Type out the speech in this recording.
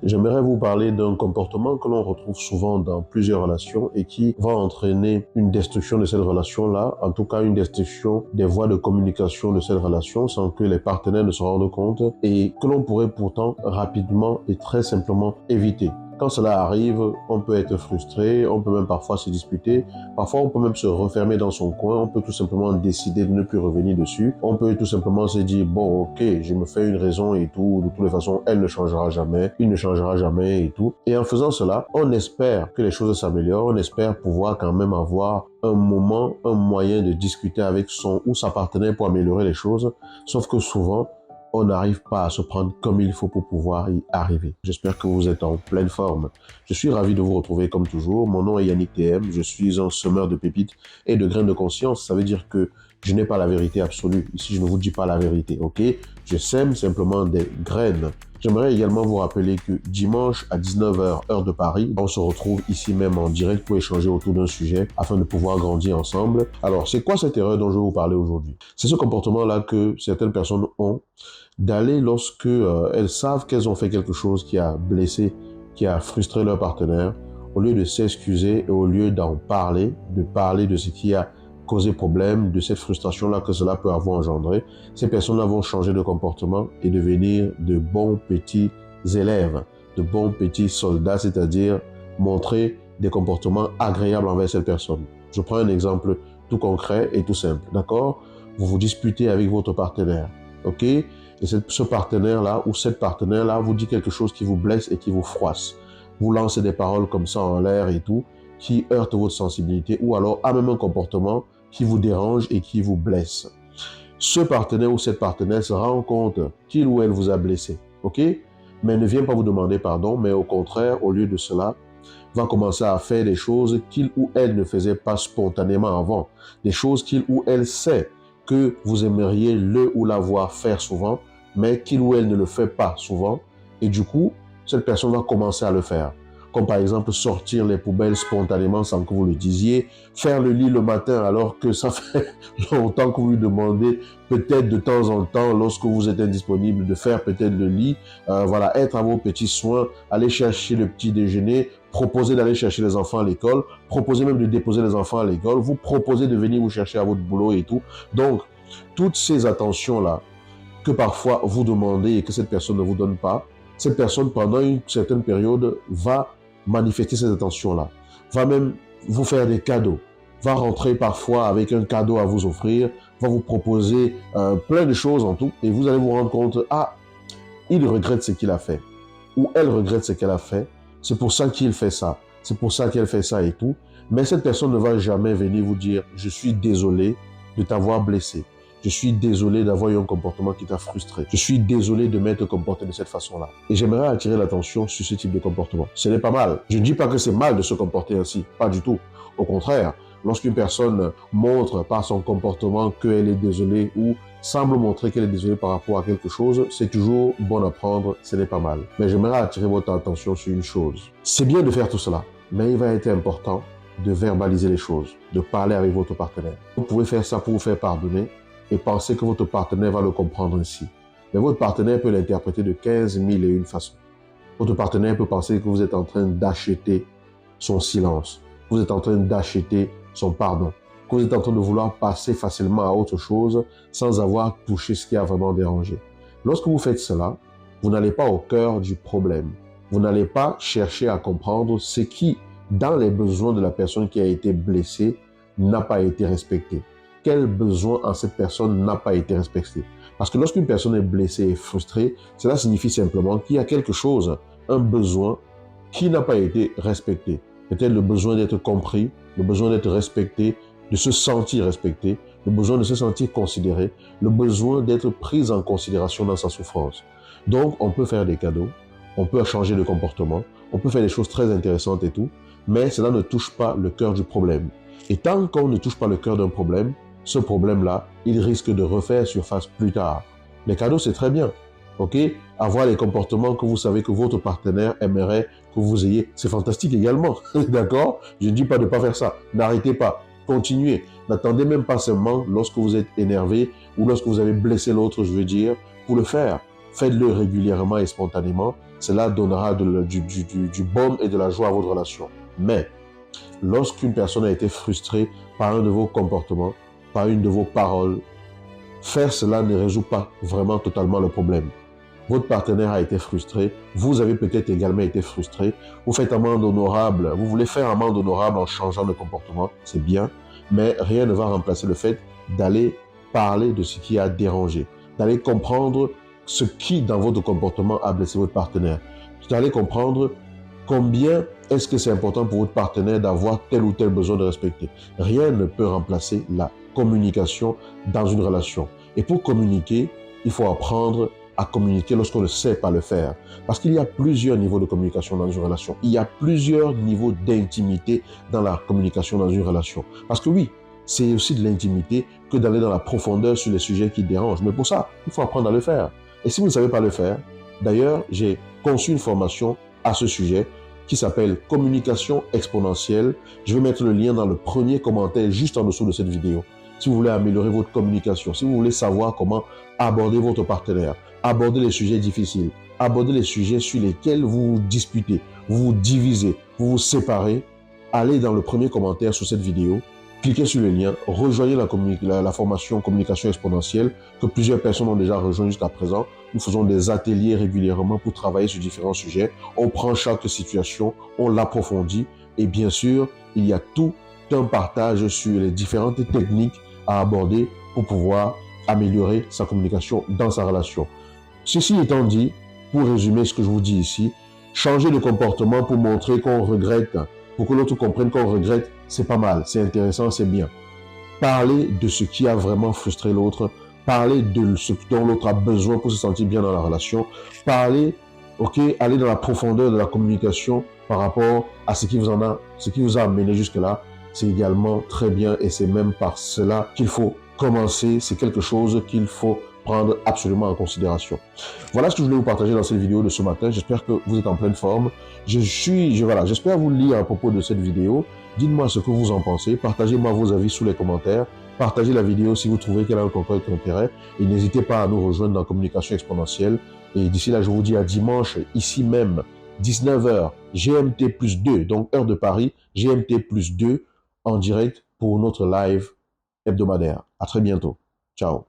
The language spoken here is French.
J'aimerais vous parler d'un comportement que l'on retrouve souvent dans plusieurs relations et qui va entraîner une destruction de cette relation-là, en tout cas une destruction des voies de communication de cette relation sans que les partenaires ne se rendent compte et que l'on pourrait pourtant rapidement et très simplement éviter. Quand cela arrive, on peut être frustré, on peut même parfois se disputer, parfois on peut même se refermer dans son coin, on peut tout simplement décider de ne plus revenir dessus, on peut tout simplement se dire, bon ok, je me fais une raison et tout, de toutes les façons, elle ne changera jamais, il ne changera jamais et tout. Et en faisant cela, on espère que les choses s'améliorent, on espère pouvoir quand même avoir un moment, un moyen de discuter avec son ou sa partenaire pour améliorer les choses, sauf que souvent, on n'arrive pas à se prendre comme il faut pour pouvoir y arriver. J'espère que vous êtes en pleine forme. Je suis ravi de vous retrouver comme toujours. Mon nom est Yannick TM, je suis un semeur de pépites et de graines de conscience. Ça veut dire que je n'ai pas la vérité absolue. Ici, je ne vous dis pas la vérité, ok? Je sème simplement des graines. J'aimerais également vous rappeler que dimanche à 19h, heure de Paris, on se retrouve ici même en direct pour échanger autour d'un sujet afin de pouvoir grandir ensemble. Alors, c'est quoi cette erreur dont je vais vous parler aujourd'hui? C'est ce comportement-là que certaines personnes ont d'aller lorsque elles savent qu'elles ont fait quelque chose qui a blessé, qui a frustré leur partenaire, au lieu de s'excuser et au lieu d'en parler, de parler de ce qui a causé problème, de cette frustration-là que cela peut avoir engendré, ces personnes-là vont changer de comportement et devenir de bons petits élèves, de bons petits soldats, c'est-à-dire montrer des comportements agréables envers cette personne. Je prends un exemple tout concret et tout simple, d'accord? Vous vous disputez avec votre partenaire, ok? Et ce partenaire-là ou cette partenaire-là vous dit quelque chose qui vous blesse et qui vous froisse. Vous lancez des paroles comme ça en l'air et tout, qui heurtent votre sensibilité ou alors a même un comportement qui vous dérange et qui vous blesse. Ce partenaire ou cette partenaire se rend compte qu'il ou elle vous a blessé, ok? Mais ne vient pas vous demander pardon, mais au contraire, au lieu de cela, va commencer à faire des choses qu'il ou elle ne faisait pas spontanément avant, des choses qu'il ou elle sait que vous aimeriez le ou la voir faire souvent, mais qu'il ou elle ne le fait pas souvent, et du coup, cette personne va commencer à le faire. Comme par exemple sortir les poubelles spontanément sans que vous le disiez, faire le lit le matin alors que ça fait longtemps que vous lui demandez peut-être de temps en temps lorsque vous êtes indisponible de faire peut-être le lit, voilà, être à vos petits soins, aller chercher le petit déjeuner, proposer d'aller chercher les enfants à l'école, proposer même de déposer les enfants à l'école, vous proposez de venir vous chercher à votre boulot et tout. Donc, toutes ces attentions-là que parfois vous demandez et que cette personne ne vous donne pas, cette personne pendant une certaine période va manifester ces attentions-là, va même vous faire des cadeaux, va rentrer parfois avec un cadeau à vous offrir, va vous proposer plein de choses en tout et vous allez vous rendre compte, ah, il regrette ce qu'il a fait ou elle regrette ce qu'elle a fait, c'est pour ça qu'il fait ça, c'est pour ça qu'elle fait ça et tout, mais cette personne ne va jamais venir vous dire, je suis désolé de t'avoir blessé. Je suis désolé d'avoir eu un comportement qui t'a frustré. Je suis désolé de m'être comporté de cette façon-là. Et j'aimerais attirer l'attention sur ce type de comportement. Ce n'est pas mal. Je ne dis pas que c'est mal de se comporter ainsi. Pas du tout. Au contraire, lorsqu'une personne montre par son comportement qu'elle est désolée ou semble montrer qu'elle est désolée par rapport à quelque chose, c'est toujours bon à prendre, ce n'est pas mal. Mais j'aimerais attirer votre attention sur une chose. C'est bien de faire tout cela, mais il va être important de verbaliser les choses, de parler avec votre partenaire. Vous pouvez faire ça pour vous faire pardonner, et pensez que votre partenaire va le comprendre ainsi. Mais votre partenaire peut l'interpréter de 15 000 et une façons. Votre partenaire peut penser que vous êtes en train d'acheter son silence, que vous êtes en train d'acheter son pardon, que vous êtes en train de vouloir passer facilement à autre chose sans avoir touché ce qui a vraiment dérangé. Lorsque vous faites cela, vous n'allez pas au cœur du problème. Vous n'allez pas chercher à comprendre ce qui, dans les besoins de la personne qui a été blessée, n'a pas été respecté. Quel besoin en cette personne n'a pas été respecté. Parce que lorsqu'une personne est blessée et frustrée, cela signifie simplement qu'il y a quelque chose, un besoin qui n'a pas été respecté. Peut-être le besoin d'être compris, le besoin d'être respecté, de se sentir respecté, le besoin de se sentir considéré, le besoin d'être pris en considération dans sa souffrance. Donc, on peut faire des cadeaux, on peut changer de comportement, on peut faire des choses très intéressantes et tout, mais cela ne touche pas le cœur du problème. Et tant qu'on ne touche pas le cœur d'un problème, ce problème-là, il risque de refaire surface plus tard. Les cadeaux, c'est très bien. Ok? Avoir les comportements que vous savez que votre partenaire aimerait que vous ayez, c'est fantastique également. D'accord? Je ne dis pas de ne pas faire ça. N'arrêtez pas. Continuez. N'attendez même pas seulement lorsque vous êtes énervé ou lorsque vous avez blessé l'autre, je veux dire, pour le faire. Faites-le régulièrement et spontanément cela donnera du baume et de la joie à votre relation. Mais lorsqu'une personne a été frustrée par un de vos comportements, par une de vos paroles, faire cela ne résout pas vraiment totalement le problème. Votre partenaire a été frustré, vous avez peut-être également été frustré, vous faites amende honorable, vous voulez faire amende honorable en changeant de comportement, c'est bien, mais rien ne va remplacer le fait d'aller parler de ce qui a dérangé, d'aller comprendre ce qui dans votre comportement a blessé votre partenaire, d'aller comprendre combien est-ce que c'est important pour votre partenaire d'avoir tel ou tel besoin de respecter. Rien ne peut remplacer la communication dans une relation. Et pour communiquer, il faut apprendre à communiquer lorsqu'on ne sait pas le faire. Parce qu'il y a plusieurs niveaux de communication dans une relation. Il y a plusieurs niveaux d'intimité dans la communication dans une relation. Parce que oui, c'est aussi de l'intimité que d'aller dans la profondeur sur les sujets qui dérangent. Mais pour ça, il faut apprendre à le faire. Et si vous ne savez pas le faire, d'ailleurs, j'ai conçu une formation à ce sujet qui s'appelle Communication exponentielle. Je vais mettre le lien dans le premier commentaire juste en dessous de cette vidéo. Si vous voulez améliorer votre communication, si vous voulez savoir comment aborder votre partenaire, aborder les sujets difficiles, aborder les sujets sur lesquels vous vous disputez, vous vous divisez, vous vous séparez, allez dans le premier commentaire sous cette vidéo, cliquez sur le lien, rejoignez la formation Communication exponentielle que plusieurs personnes ont déjà rejoint jusqu'à présent. Nous faisons des ateliers régulièrement pour travailler sur différents sujets. On prend chaque situation, on l'approfondit et bien sûr, il y a tout un partage sur les différentes techniques à aborder pour pouvoir améliorer sa communication dans sa relation. Ceci étant dit, pour résumer ce que je vous dis ici, changer de comportement pour montrer qu'on regrette, pour que l'autre comprenne qu'on regrette, c'est pas mal, c'est intéressant, c'est bien. Parler de ce qui a vraiment frustré l'autre, parler de ce dont l'autre a besoin pour se sentir bien dans la relation, parler, aller dans la profondeur de la communication par rapport à ce qui vous a amené jusque-là, c'est également très bien et c'est même par cela qu'il faut commencer, c'est quelque chose qu'il faut prendre absolument en considération. Voilà ce que je voulais vous partager dans cette vidéo de ce matin. J'espère que vous êtes en pleine forme. J'espère vous lire à propos de cette vidéo. Dites-moi ce que vous en pensez. Partagez-moi vos avis sous les commentaires. Partagez la vidéo si vous trouvez qu'elle a un contact d'intérêt. Et n'hésitez pas à nous rejoindre dans Communication exponentielle. Et d'ici là, je vous dis à dimanche, ici même, 19h, GMT plus 2, donc heure de Paris, GMT plus 2, en direct pour notre live hebdomadaire. À très bientôt. Ciao.